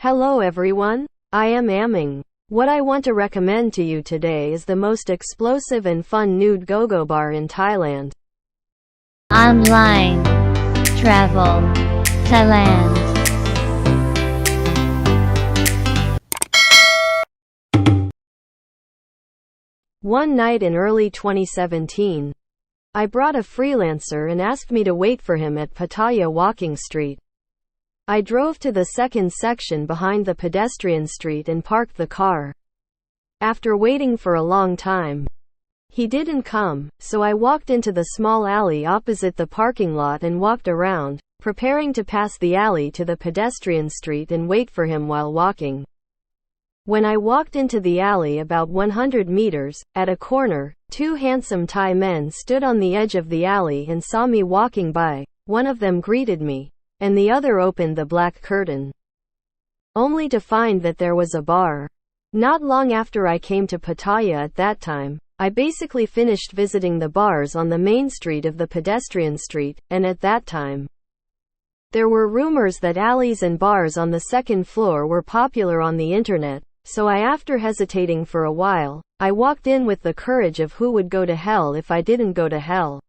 Hello everyone, I am Aming. What I want to recommend to you today is the most explosive and fun nude gogobar in Thailand. Online travel Thailand. One night in early 2017, I brought a freelancer and asked me to wait for him at Pattaya Walking Street. I drove to the second section behind the pedestrian street and parked the car. After waiting for a long time, he didn't come, so I walked into the small alley opposite the parking lot and walked around, preparing to pass the alley to the pedestrian street and wait for him while walking. When I walked into the alley about 100 meters, at a corner, two handsome Thai men stood on the edge of the alley and saw me walking by. One of them greeted me, and the other opened the black curtain, only to find that there was a bar. Not long after I came to Pattaya at that time, I basically finished visiting the bars on the main street of the pedestrian street, and at that time, there were rumors that alleys and bars on the second floor were popular on the internet, so after hesitating for a while, I walked in with the courage of who would go to hell if I didn't go to hell.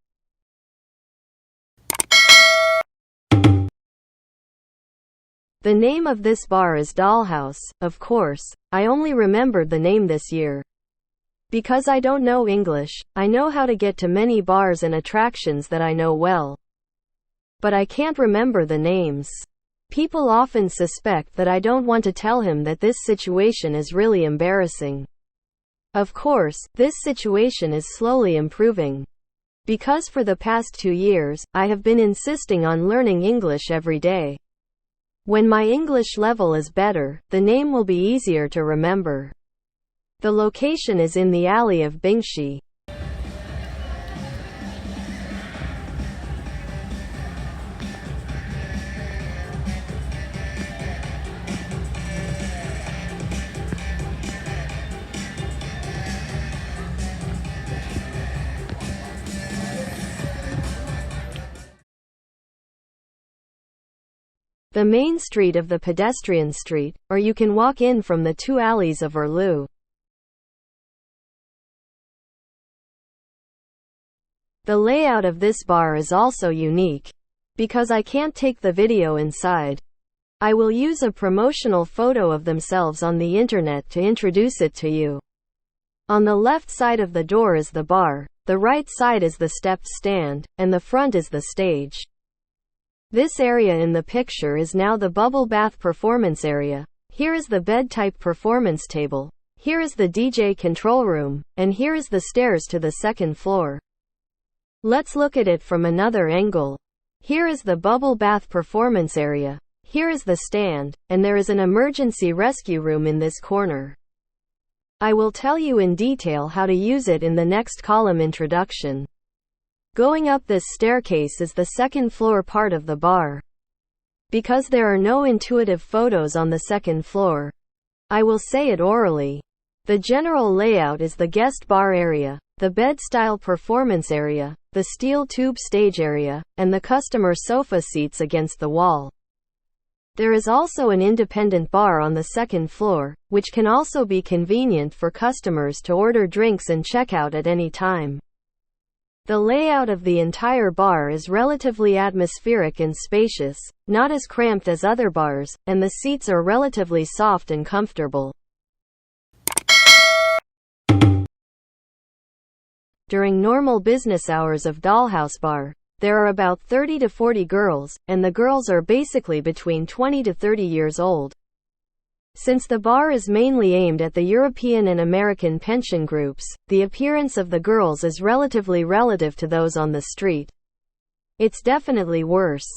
The name of this bar is Dollhouse, of course. I only remembered the name this year. Because I don't know English, I know how to get to many bars and attractions that I know well, but I can't remember the names. People often suspect that I don't want to tell him that this situation is really embarrassing. Of course, this situation is slowly improving. Because for the past 2 years, I have been insisting on learning English every day. When my English level is better, the name will be easier to remember. The location is in the alley of Bingshi. The main street of the pedestrian street, or you can walk in from the two alleys of Urlu. The layout of this bar is also unique. Because I can't take the video inside, I will use a promotional photo of themselves on the internet to introduce it to you. On the left side of the door is the bar, the right side is the stepped stand, and the front is the stage. This area in the picture is now the bubble bath performance area. Here is the bed-type performance table. Here is the DJ control room, and here is the stairs to the second floor. Let's look at it from another angle. Here is the bubble bath performance area. Here is the stand, and there is an emergency rescue room in this corner. I will tell you in detail how to use it in the next column introduction. Going up this staircase is the second floor part of the bar. Because there are no intuitive photos on the second floor, I will say it orally. The general layout is the guest bar area, the bed-style performance area, the steel tube stage area, and the customer sofa seats against the wall. There is also an independent bar on the second floor, which can also be convenient for customers to order drinks and check out at any time. The layout of the entire bar is relatively atmospheric and spacious, not as cramped as other bars, and the seats are relatively soft and comfortable. During normal business hours of Dollhouse Bar, there are about 30 to 40 girls, and the girls are basically between 20 to 30 years old. Since the bar is mainly aimed at the European and American pension groups, the appearance of the girls is relatively relative to those on the street. It's definitely worse.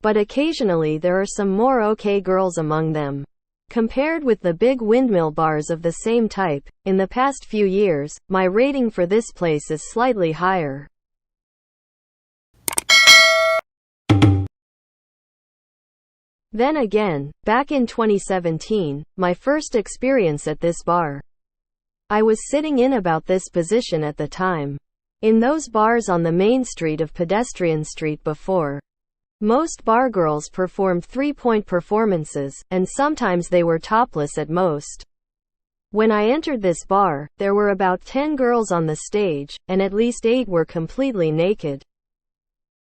But occasionally there are some more okay girls among them. Compared with the big windmill bars of the same type, in the past few years, my rating for this place is slightly higher. Then again, back in 2017, my first experience at this bar, I was sitting in about this position at the time. In those bars on the main street of pedestrian street before, Most bar girls performed 3-point performances, and sometimes they were topless at most. When I entered this bar, there were about 10 girls on the stage, and at least 8 were completely naked,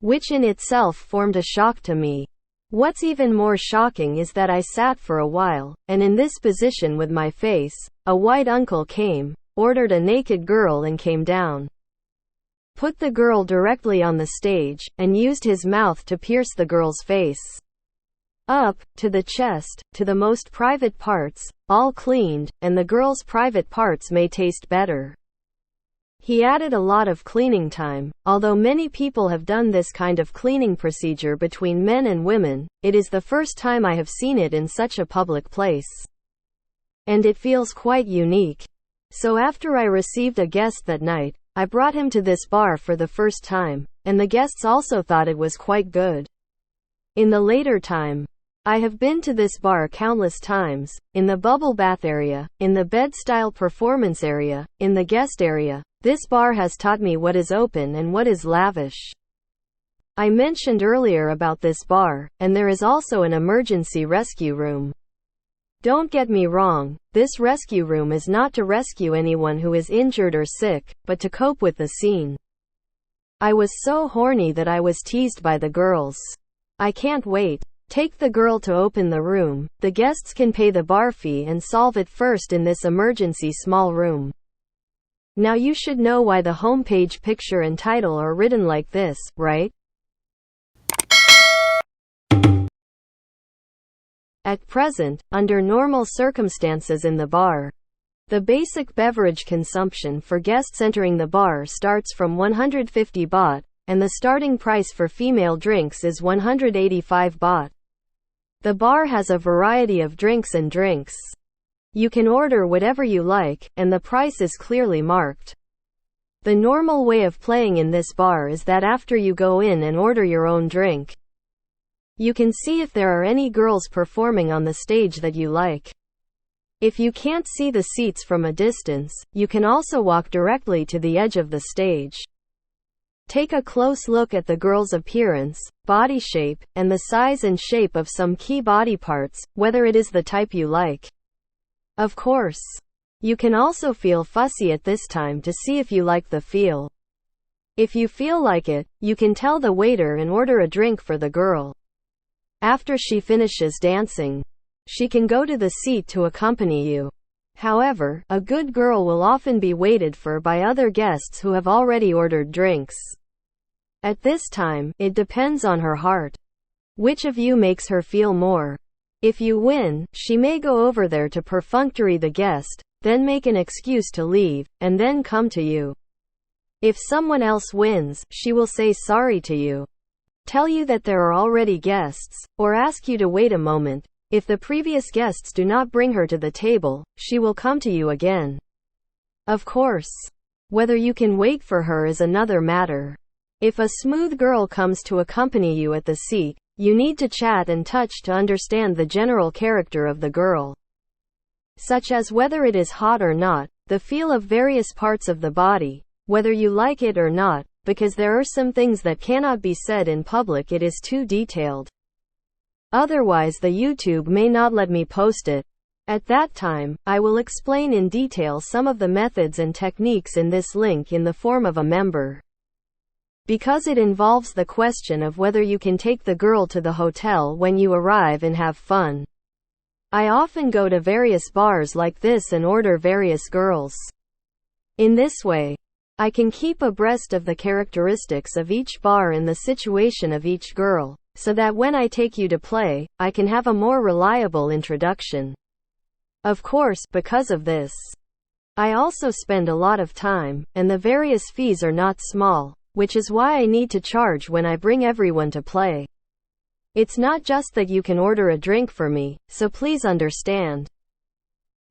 which in itself formed a shock to me. What's even more shocking is that I sat for a while, and in this position with my face, a white uncle came, ordered a naked girl and came down, put the girl directly on the stage, and used his mouth to pierce the girl's face. Up, to the chest, to the most private parts, all cleaned, and the girl's private parts may taste better. He added a lot of cleaning time. Although many people have done this kind of cleaning procedure between men and women, it is the first time I have seen it in such a public place. And it feels quite unique. So after I received a guest that night, I brought him to this bar for the first time, and the guests also thought it was quite good. In the later time, I have been to this bar countless times, in the bubble bath area, in the bed-style performance area, in the guest area. This bar has taught me what is open and what is lavish. I mentioned earlier about this bar, and there is also an emergency rescue room. Don't get me wrong, this rescue room is not to rescue anyone who is injured or sick, but to cope with the scene. I was so horny that I was teased by the girls. I can't wait. Take the girl to open the room. The guests can pay the bar fee and solve it first in this emergency small room. Now you should know why the homepage picture and title are written like this, right? At present, under normal circumstances in the bar, the basic beverage consumption for guests entering the bar starts from 150 baht, and the starting price for female drinks is 185 baht. The bar has a variety of drinks and drinks. You can order whatever you like, and the price is clearly marked. The normal way of playing in this bar is that after you go in and order your own drink, you can see if there are any girls performing on the stage that you like. If you can't see the seats from a distance, you can also walk directly to the edge of the stage. Take a close look at the girl's appearance, body shape, and the size and shape of some key body parts, whether it is the type you like. Of course, you can also feel fussy at this time to see if you like the feel. If you feel like it, you can tell the waiter and order a drink for the girl. After she finishes dancing, she can go to the seat to accompany you. However, a good girl will often be waited for by other guests who have already ordered drinks. At this time, it depends on her heart. Which of you makes her feel more? If you win, she may go over there to perfunctory the guest, then make an excuse to leave, and then come to you. If someone else wins, she will say sorry to you, tell you that there are already guests, or ask you to wait a moment. If the previous guests do not bring her to the table, she will come to you again. Of course, whether you can wait for her is another matter. If a smooth girl comes to accompany you at the seat, you need to chat and touch to understand the general character of the girl, such as whether it is hot or not, the feel of various parts of the body, whether you like it or not, because there are some things that cannot be said in public, it is too detailed. Otherwise the YouTube may not let me post it. At that time, I will explain in detail some of the methods and techniques in this link in the form of a member. Because it involves the question of whether you can take the girl to the hotel when you arrive and have fun. I often go to various bars like this and order various girls. In this way, I can keep abreast of the characteristics of each bar and the situation of each girl, so that when I take you to play, I can have a more reliable introduction. Of course, because of this, I also spend a lot of time, and the various fees are not small, which is why I need to charge when I bring everyone to play. It's not just that you can order a drink for me, so please understand.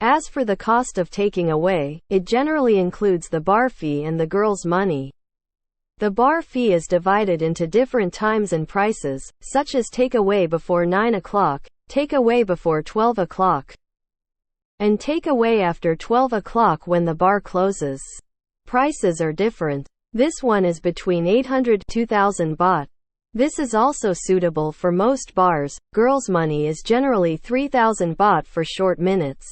As for the cost of taking away, it generally includes the bar fee and the girl's money. The bar fee is divided into different times and prices, such as take away before 9 o'clock, take away before 12 o'clock, and take away after 12 o'clock when the bar closes. Prices are different. This one is between 800 to 2000 baht. This is also suitable for most bars. Girls' money is generally 3,000 baht for short minutes,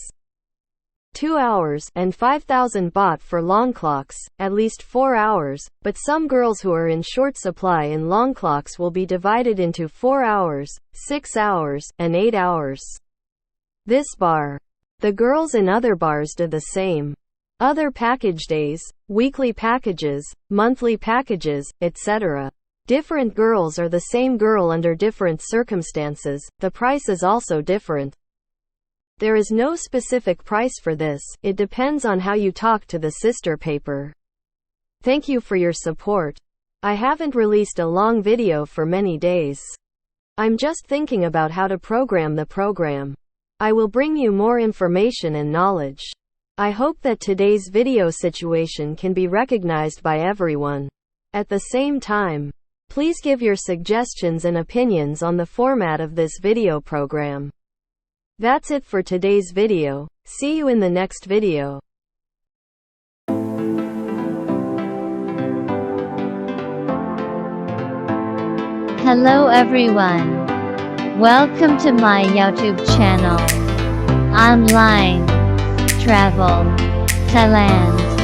2 hours, and 5,000 baht for long clocks, at least 4 hours, but some girls who are in short supply in long clocks will be divided into 4 hours, 6 hours, and 8 hours. This bar. The girls in other bars do the same. Other package days, weekly packages, monthly packages, etc. Different girls are the same girl under different circumstances, the price is also different. There is no specific price for this, it depends on how you talk to the sister paper. Thank you for your support. I haven't released a long video for many days. I'm just thinking about how to program the program. I will bring you more information and knowledge. I hope that today's video situation can be recognized by everyone. At the same time, please give your suggestions and opinions on the format of this video program. That's it for today's video. See you in the next video. Hello everyone. Welcome to my YouTube channel. Online Travel Thailand.